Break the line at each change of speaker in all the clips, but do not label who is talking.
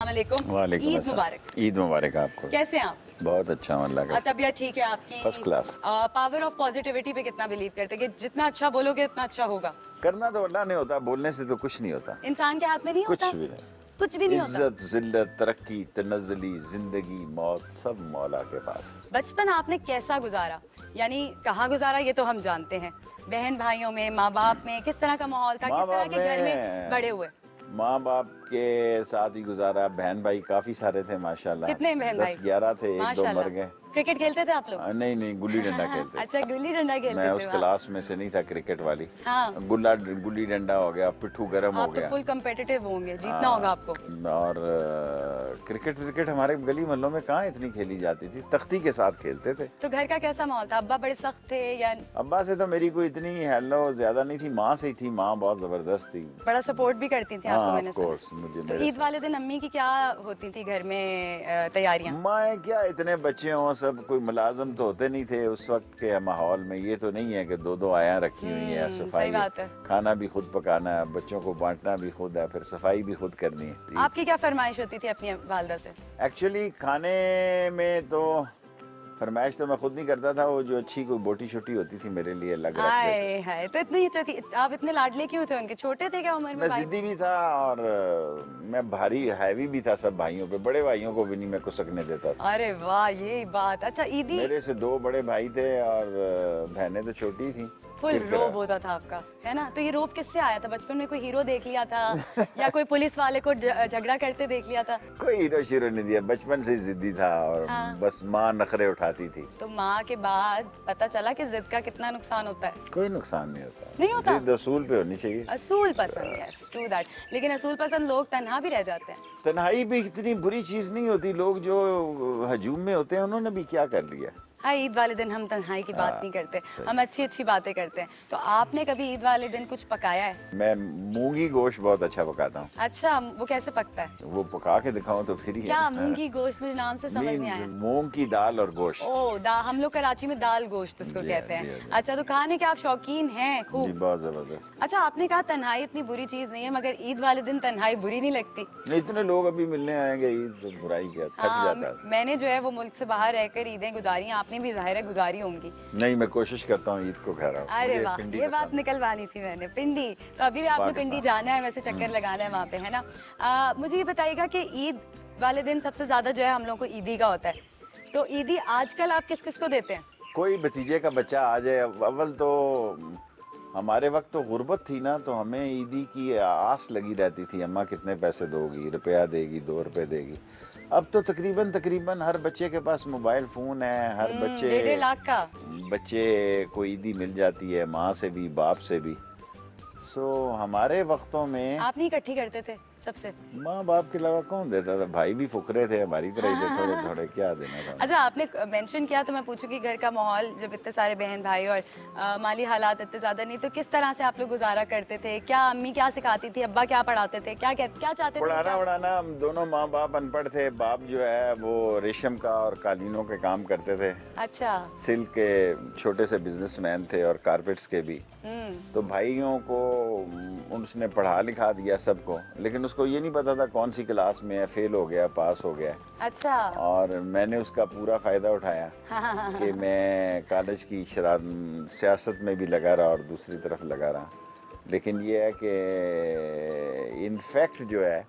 वालेकुम।
वालेकुम
ईद
अस्सलाम।
मुबारक।
ईद मुबारक आपको।
कैसे हैं आप?
बहुत अच्छा हूँ अल्लाह का।
तबीयत ठीक है आपकी?
First class.
Power of positivity पे कितना बिलीव करते हैं कि जितना अच्छा बोलोगे उतना अच्छा होगा?
करना तो अल्लाह ने होता, बोलने से तो कुछ नहीं होता।
इंसान के हाथ में नहीं होता?
कुछ भी नहीं।
कुछ भी नहीं होता।
इज्जत, जिल्लत, तरक्की, तनज़्ज़ुली, जिंदगी, मौत सब मौला के पास।
बचपन आपने कैसा गुजारा, यानी कहाँ गुजारा ये तो हम जानते हैं, बहन भाइयों में, माँ बाप में किस तरह का माहौल था, किस तरह के घर में बड़े हुए?
माँ बाप के साथ ही गुजारा। बहन भाई काफी सारे थे माशाल्लाह।
कितने बहन भाई?
10-11 थे, एक दो मर गए।
क्रिकेट खेलते थे आप लोग?
नहीं, गुल्ली डंडा खेलते।
अच्छा, गुल्ली डंडा खेलते थे।
मैं उस क्लास में से नहीं था क्रिकेट वाली।
हाँ।
गुल्ली डंडा हो गया, पिट्ठू गरम हो
आप तो
गया।
फुल कम्पिटिटिव होंगे, जीतना होगा आपको।
और क्रिकेट हमारे गली मोहल्लों में कहाँ इतनी खेली जाती थी, तख्ती के साथ खेलते थे।
तो घर का कैसा माहौल था? अब्बा बड़े सख्त थे या?
अब्बा से तो मेरी कोई इतनी हेलो ज्यादा नहीं थी, माँ से ही थी। माँ बहुत जबरदस्त थी,
बड़ा सपोर्ट भी करती थी आपको? मैंने
सुना। मुझे
तो ईद वाले दिन अम्मी की क्या होती थी घर में तैयारियां?
माँ क्या, इतने बच्चे हों, सब कोई मुलाजम तो होते नहीं थे उस वक्त के माहौल में। ये तो नहीं है कि दो आया रखी हुई है, सफाई है। खाना भी खुद पकाना है, बच्चों को बांटना भी खुद है, फिर सफाई भी खुद करनी है।
आपकी क्या फरमाइश होती थी अपनी वालदा से?
एक्चुअली खाने में तो फरमाइश तो मैं खुद नहीं करता था, वो जो अच्छी कोई बोटी छोटी होती थी मेरे लिए अलग रखते
थे। तो इतनी थी, आप इतने लाडले क्यों थे उनके? छोटे थे क्या उम्र में?
मैं जिद्दी भी था और मैं भारी हैवी भी था सब भाइयों पे। बड़े भाइयों को भी नहीं मैं कुसकने देता था।
अरे वाह, ये बात। अच्छा, ईदी
मेरे से 2 बड़े भाई थे और बहनें तो छोटी थी।
फुल रोब होता था आपका, है ना? तो ये रोब किससे आया था? बचपन में कोई हीरो देख लिया था या कोई पुलिस वाले को झगड़ा करते देख लिया था?
कोई हीरो शीरो नहीं दिया, बचपन से जिद्दी था और बस माँ नखरे उठाती थी।
तो माँ के बाद पता चला कि जिद का कितना नुकसान होता है?
कोई नुकसान नहीं होता।
नहीं होता?
जिद असूल पे होनी चाहिए।
असूल पसंद, यस, ट्रू दैट। लेकिन असूल पसंद लोग तन्हा भी रह जाते हैं।
तन्हाई भी इतनी बुरी चीज नहीं होती। लोग जो हजूम में होते हैं उन्होंने भी क्या कर लिया।
हाँ, ईद वाले दिन हम तन्हाई की बात नहीं करते, हम अच्छी बातें करते हैं। तो आपने कभी ईद वाले दिन कुछ पकाया है?
मैं मूंगी गोश्त बहुत अच्छा पकाता हूँ।
अच्छा, वो कैसे पकता है?
वो पका के दिखाऊं तो फिर ही।
क्या मूंगी गोश्त? मुझे नाम से समझ नहीं आया।
मूंग की दाल और गोश्त।
हम लोग कराची में दाल गोश्त उसको कहते हैं। अच्छा, तो खाने के आप शौकीन हैं खूब?
बहुत जबरदस्त।
अच्छा, आपने कहा तन्हाई इतनी बुरी चीज नहीं है, मगर ईद वाले दिन तन्हाई बुरी नहीं लगती?
इतने लोग अभी मिलने आएंगे, ईद तो बुराई क्या, थक जाता है।
मैंने जो है वो मुल्क से बाहर रहकर ईदें गुजारी, आपने भी जाहिर है गुजारी होंगी।
नहीं, मैं कोशिश करता हूँ ईद को घर आऊं।
अरे वाह, ये बात निकलवानी थी मैंने। पिंडी, तो अभी भी आपने पिंडी जाना है, वैसे चक्कर लगाना है वहाँ पे, है ना? मुझे ये बताइएगा कि ईद वाले दिन सबसे ज्यादा जो है हम लोग को ईदी का होता है, तो ईदी आजकल आप किस किस को देते हैं?
कोई भतीजे का बच्चा आ जाए। अव्वल तो हमारे वक्त तो गुर्बत थी ना, तो हमें ईदी की आस लगी रहती थी, अम्मा कितने पैसे दोगी, रुपया देगी, 2 रुपए देगी। अब तो तकरीबन हर बच्चे के पास मोबाइल फोन है। हर बच्चे
1.5 लाख का
बच्चे को ईदी मिल जाती है, माँ से भी बाप से भी। हमारे वक्तों में
आप नहीं इकट्ठी करते थे सबसे?
माँ बाप के अलावा कौन देता था? भाई भी फुकरे थे, हमारी तरह ही थे, थोड़े क्या देना था।
अच्छा, आपने मेंशन किया तो मैं पूछूंगी, घर का माहौल जब इतने सारे बहन भाई और माली हालात इतने ज्यादा नहीं, तो किस तरह से आप लोग गुजारा करते थे? क्या अम्मी क्या सिखाती थी, अब्बा क्या पढ़ाते थे, क्या चाहते थे?
पढ़ाना हम दोनों माँ बाप अनपढ़ थे। बाप जो है वो रेशम का और कालीनों के काम करते थे।
अच्छा।
सिल्क के छोटे से बिजनेसमैन थे और कारपेट्स के भी। तो भाइयों को उसने पढ़ा लिखा दिया सबको, लेकिन उसको ये नहीं पता था कौन सी क्लास में है, फेल हो गया, पास हो गया।
अच्छा।
और मैंने उसका पूरा फायदा उठाया कि मैं कॉलेज की सियासत में भी लगा रहा और दूसरी तरफ लगा रहा। लेकिन ये है कि इनफैक्ट जो है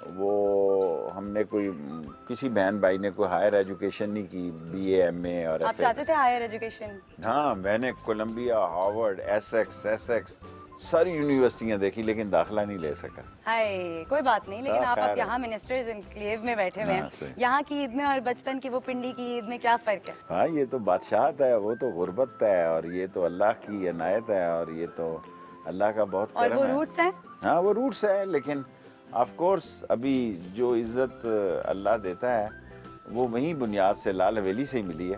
वो हमने किसी बहन भाई ने कोई हायर एजुकेशन नहीं की, BA MA और
आप चाहते थे हायर एजुकेशन?
हाँ, मैंने कोलंबिया, हार्वर्ड, एसेक्स सारी यूनिवर्सिटियां देखी, लेकिन दाखिला नहीं ले सका।
हाय, कोई बात नहीं। लेकिन आप यहाँ मिनिस्टर्स एनक्लेव में बैठे हुए हैं। यहाँ की ईद में और बचपन की वो पिंडी की ईद में क्या फर्क है?
हाँ, ये तो बादशाहत है, वो तो गुर्बत है, और ये तो अल्लाह की इनायत है, और ये तो अल्लाह का बहुत करम है।
और वो रूट्स हैं?
हाँ, वो रूट्स है, लेकिन ऑफ कोर्स अभी जो इज्जत अल्लाह देता है वो वही बुनियाद से लाल हवेली से ही मिली है।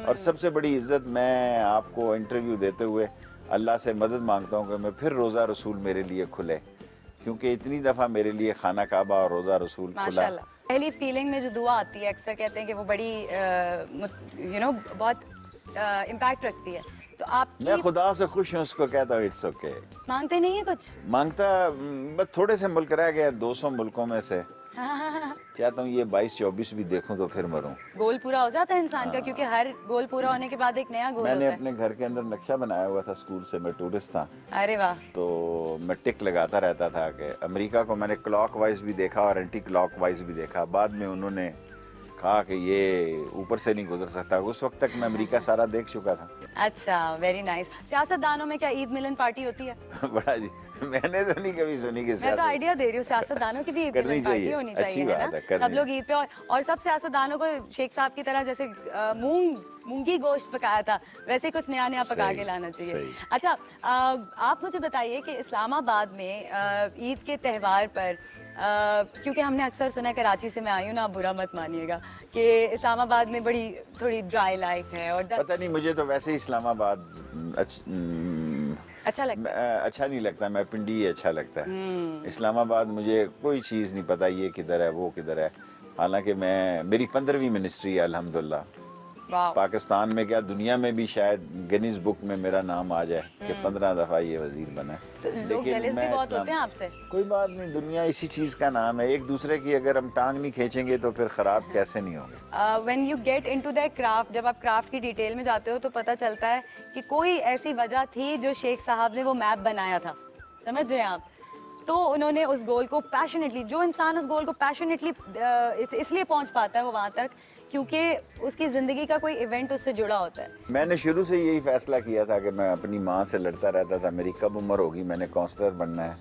और सबसे बड़ी इज्जत, मैं आपको इंटरव्यू देते हुए अल्लाह से मदद मांगता हूँ कि मैं फिर रोज़ा रसूल मेरे लिए खुले, क्योंकि इतनी दफ़ा मेरे लिए खाना काबा और रोज़ा रसूल खुला।
पहली फीलिंग में जो दुआ आती है, अक्सर कहते हैं कि वो बड़ी बहुत इम्पैक्ट रखती है। तो आप
मैं खुदा से खुश हूँ, उसको कहता हूँ इट्स ओके।
मांगते नहीं है कुछ?
मांगता बस थोड़े से मुल्क रह गए 200 मुल्कों में से, चाहता हूँ ये 22-24 भी देखूं तो फिर मरूं।
गोल पूरा हो जाता है इंसान का, क्योंकि हर गोल पूरा होने के बाद एक नया गोल
मैंने
होता है।
अपने घर के अंदर नक्शा बनाया हुआ था स्कूल से, मैं टूरिस्ट था
अरे वाह।
तो मैं टिक लगाता रहता था कि अमेरिका को मैंने क्लॉक वाइज भी देखा और एंटी क्लॉक वाइज भी देखा। बाद में उन्होंने कहा कि ये ऊपर से नहीं गुजर सकता। उस वक्त तक मैं अमेरिका सारा देख चुका था।
अच्छा, वेरी नाइस। सियासतदानों में क्या ईद मिलन पार्टी होती है?
बड़ा जी, मैंने तो नहीं कभी सुनी कि
मैं तो आइडिया दे रही हूँ, सियासतदानों की भी ईद मिलन पार्टी होनी
अच्छी
चाहिए, है
बात है,
ना?
करनी
सब लोग ईद पे, और सब सियासतदानों को शेख साहब की तरह जैसे मूंगी गोश्त पकाया था, वैसे ही कुछ नया नया पका के लाना चाहिए। अच्छा, आप मुझे बताइए कि इस्लामाबाद में ईद के त्यौहार पर, क्योंकि हमने अक्सर सुना है, कराची से मैं आई हूँ ना, बुरा मत मानिएगा, कि इस्लामाबाद में बड़ी थोड़ी ड्राई लाइफ है और
पता नहीं, मुझे तो वैसे ही इस्लामाबाद
अच्छा लगता है।
अच्छा नहीं लगता, मैं पिंडी ही अच्छा लगता है। इस्लामाबाद मुझे कोई चीज़ नहीं पता ये किधर है वो किधर है। हालांकि मेरी 15वीं मिनिस्ट्री है अल्हम्दुलिल्लाह। पाकिस्तान में क्या दुनिया में भी शायद गिनीज बुक में मेरा नाम आ जाए कि 15 दफ़ा ये वजीर बना है।
तो लोग जेलस भी बहुत होते हैं आपसे।
कोई बात नहीं, दुनिया इसी चीज़ का नाम है। एक दूसरे की अगर हम टांग नहीं खींचेंगे तो फिर ख़राब कैसे नहीं होंगे।
When you get into the craft, जब आप क्राफ्ट की डिटेल में जाते हो तो पता चलता है कि कोई ऐसी वजह थी जो शेख साहब ने वो मैप बनाया था, समझ रहे हैं आप? तो उन्होंने उस गोल को पैशनेटली, जो इंसान उस गोल को पैशनेटली इसलिए पहुंच पाता है वो वहाँ तक क्योंकि उसकी ज़िंदगी का कोई इवेंट उससे जुड़ा होता है।
मैंने शुरू से यही फैसला किया था कि मैं अपनी माँ से लड़ता रहता था, मेरी कब उम्र होगी, मैंने काउंसलर बनना है।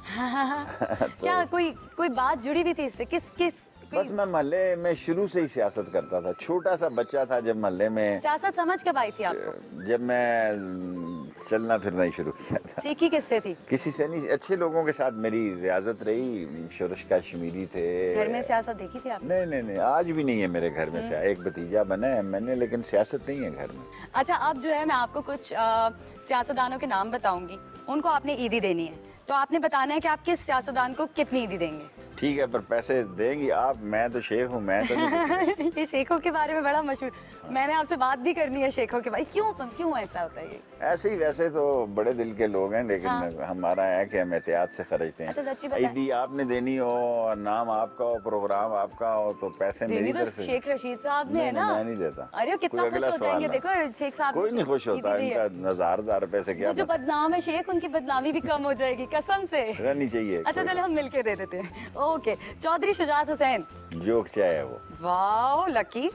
तो
क्या कोई बात जुड़ी हुई थी इससे? किस
बस मैं मोहल्ले में शुरू से ही सियासत करता था। छोटा सा बच्चा था जब मोहल्ले में।
सियासत समझ कब आई थी आपको?
जब मैं चलना फिरना ही शुरू किया था।
सीखी किससे थी?
किसी से नहीं, अच्छे लोगों के साथ मेरी रियाजत रही। शोरश कश्मीरी थे।
घर में सियासत देखी थी आपने?
नहीं, आज भी नहीं है मेरे घर में से। एक भतीजा बना है मैंने, लेकिन सियासत नहीं है घर में।
अच्छा, अब जो है मैं आपको कुछ सियासतदानों के नाम बताऊंगी, उनको आपने ईदी देनी है, तो आपने बताना है कि आप किस सियासतदान को कितनी ईदी देंगे।
ठीक है, पर पैसे देंगी आप? मैं तो शेख हूँ, मैं तो नहीं।
ये शेखों के बारे में बड़ा मशहूर, मैंने आपसे बात भी करनी है शेखों के बारे। क्यों ऐसा होता है? ये
ऐसे ही, वैसे तो बड़े दिल के लोग हैं, लेकिन हमारा है कि हम एहतियात से खर्चते हैं।
अच्छा,
ईदी आपने देनी हो, नाम आपका हो, प्रोग्राम आपका हो, तो पैसे मेरी तरफ से।
शेख रशीद साहब ने है ना?
मैं नहीं देता।
अरे कितना खुश हो जाएंगे, देखो शेख साहब।
कोई नहीं खुश होता, इनका 1000 रुपए से क्या।
जो बदनाम है शेख, उनकी बदनामी भी कम हो जाएगी, कसम से
रहनी चाहिए।
अच्छा चलो हम मिलके दे देते हैं। ओके, चौधरी शुजात हुसैन,
जोक चाहे वो।
वाह लकी।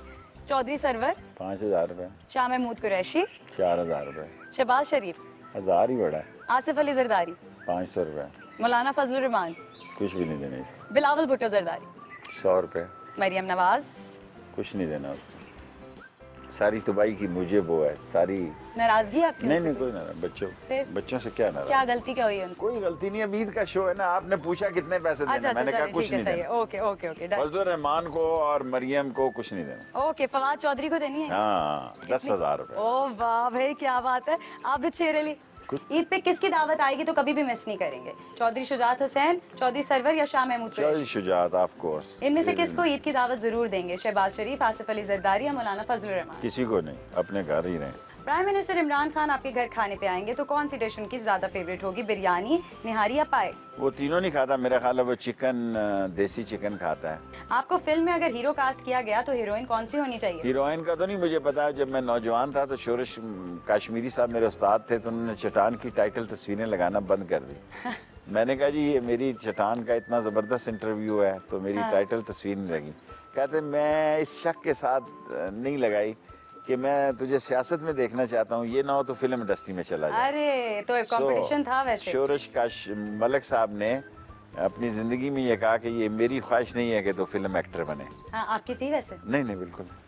चौधरी सरवर
5000 रुपए।
शाह महमूद कुरैशी
4000 रुपए।
शहबाज शरीफ
1000 ही बड़ा है।
आसिफ अली जरदारी
500 रुपए।
मौलाना फजलुर रहमान
कुछ भी नहीं देने।
बिलावल भुट्टो जरदारी
100 रुपए।
मरियम नवाज
कुछ नहीं देना उसको। सारी तबाही की मुझे वो है सारी।
नाराजगी आपकी?
नहीं, कोई ना, बच्चों से क्या नाराज।
क्या गलती क्या हुई है उनसे?
कोई गलती नहीं है, ईद का शो है ना। आपने पूछा कितने पैसे देने, मैंने कहा कुछ नहीं देना।
ओके
फजलुर रहमान को और मरियम को कुछ नहीं देना।
ओके, फवाद चौधरी को देनी है?
हाँ, 10,000 रुपए।
ओ वाह भाई, क्या बात है। आबिद शेर अली, ईद पे किसकी दावत आएगी तो कभी भी मिस नहीं करेंगे? चौधरी शुजात हुसैन, चौधरी सरवर या शाह महमूद कुरैशी?
Chaudhry Shujaat, of course.
इनमें से किसको ईद की दावत जरूर देंगे? शहबाज शरीफ, आसिफ अली जरदारी या मौलाना फजलुर रहमान?
किसी को नहीं, अपने घर ही रहें।
प्राइम मिनिस्टर इमरान खान आपके घर खाने पे आएंगे तो कौन सी डिश उनकी ज्यादा फेवरेट होगी? बिरयानी, निहारी या पाए?
वो तीनों नहीं खाता, मेरा ख्याल है वो चिकन, देसी चिकन खाता है।
आपको फिल्म में अगर हीरो कास्ट किया गया तो हीरोइन कौन सी होनी चाहिए?
हीरोइन का तो नहीं मुझे पता। जब मैं नौजवान था तो शोरश कश्मीरी साहब मेरे उस्ताद थे, तो उन्होंने चट्टान की टाइटल तस्वीरें लगाना बंद कर दी। मैंने कहा जी ये मेरी चट्टान का इतना ज़बरदस्त इंटरव्यू है तो मेरी टाइटल तस्वीर नहीं लगी। कहते मैं इस शक के साथ नहीं लगाई कि मैं तुझे सियासत में देखना चाहता हूँ, ये ना हो तो फिल्म इंडस्ट्री में चला जाए।
अरे तो कंपटीशन था वैसे।
शोरश मलिक साहब ने अपनी जिंदगी में ये कहा कि ये मेरी ख्वाहिश नहीं है कि तो फिल्म एक्टर बने।
हाँ, आपकी थी वैसे?
नहीं,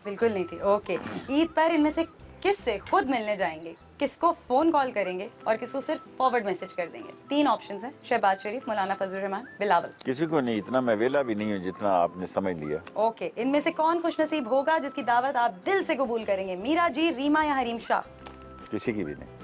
बिल्कुल
नहीं थी। ओके, ईद पर इनमें से किससे खुद मिलने जाएंगे, किसको फोन कॉल करेंगे और किसको सिर्फ फॉरवर्ड मैसेज कर देंगे? 3 ऑप्शंस हैं, शहबाज शरीफ, मौलाना फजलुर रहमान, बिलावल।
किसी को नहीं, इतना मैं वेला भी नहीं हूँ जितना आपने समझ लिया।
ओके, इनमें से कौन खुश नसीब होगा जिसकी दावत आप दिल से कबूल करेंगे? मीरा जी, रीमा या हरीम शाह?
किसी की भी नहीं।